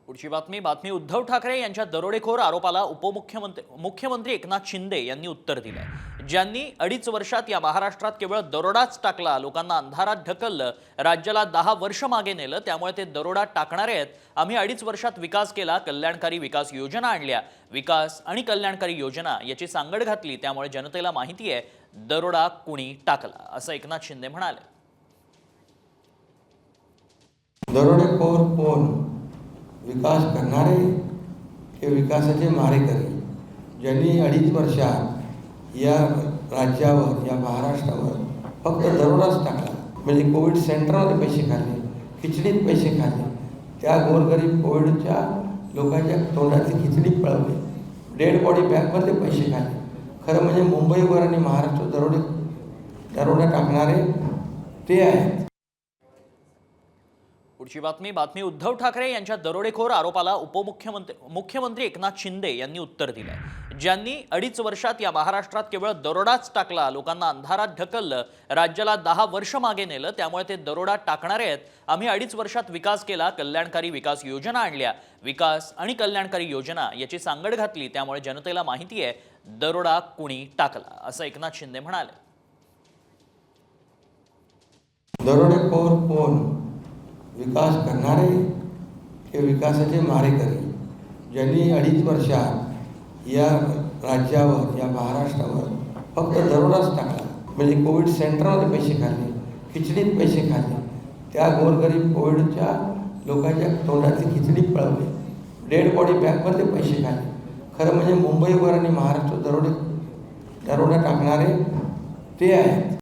पुढची बातमी उद्धव ठाकरे यांच्या दरोडेखोर आरोपाला मुख्यमंत्री एकनाथ शिंदे यांनी उत्तर दिलंय। ज्यांनी 2.5 वर्षात या महाराष्ट्रात केवळ दरोडाच टाकला, लोकांना अंधारात ढकललं, राज्याला 10 वर्ष मागे नेलं, त्यामुळे ते दरोडा टाकणारे आहेत। आम्ही 2.5 वर्षात विकास केला, कल्याणकारी विकास योजना आणल्या, विकास आणि कल्याणकारी योजना याची सांगड घातली, त्यामुळे जनतेला माहिती आहे दरोडा कुणी टाकला, असं एकनाथ शिंदे म्हणाले। दरोडेखोर कोण? विकास करणारे हे विकासाचे मारेकरी, ज्यांनी 2.5 वर्षात या राज्यावर, या महाराष्ट्रावर फक्त दरोडाच टाकला। म्हणजे कोविड सेंटरमध्ये पैसे खाल्ले, खिचडीत पैसे खाल्ले, त्या गोरगरीब कोविडच्या लोकांच्या तोंडातली खिचडी पळवली, डेड बॉडी बॅगमधले पैसे खाल्ले। खरं म्हणजे मुंबईवर आणि महाराष्ट्र दरोडा टाकणारे ते आहेत। पुढची बातमी उद्धव ठाकरे यांच्या दरोडेखोर आरोपाला मुख्यमंत्री एकनाथ शिंदे यांनी उत्तर दिलंय। ज्यांनी 2.5 वर्षात या महाराष्ट्रात केवळ दरोडाच टाकला, लोकांना अंधारात ढकललं, राज्याला 10 वर्ष मागे नेलं, त्यामुळे ते दरोडा टाकणारे आहेत। आम्ही 2.5 वर्षात विकास केला, कल्याणकारी विकास योजना आणल्या, विकास आणि कल्याणकारी योजना याची सांगड घातली, त्यामुळे जनतेला माहिती आहे दरोडा कुणी टाकला, असं एकनाथ शिंदे म्हणाले। दरोडेखोर कोण? विकास करणारे हे विकासाचे मारेकरी, ज्यांनी 2.5 वर्षात या राज्यावर, या महाराष्ट्रावर फक्त दरोडाच टाकला। म्हणजे कोविड सेंटरमध्ये पैसे खाल्ले, खिचडीत पैसे खाल्ले, त्या गोरगरीब कोविडच्या लोकांच्या तोंडातली खिचडी पळवली, डेड बॉडी बॅगमधले पैसे खाल्ले। खरं म्हणजे मुंबईवर आणि महाराष्ट्र दरोडा टाकणारे ते आहेत।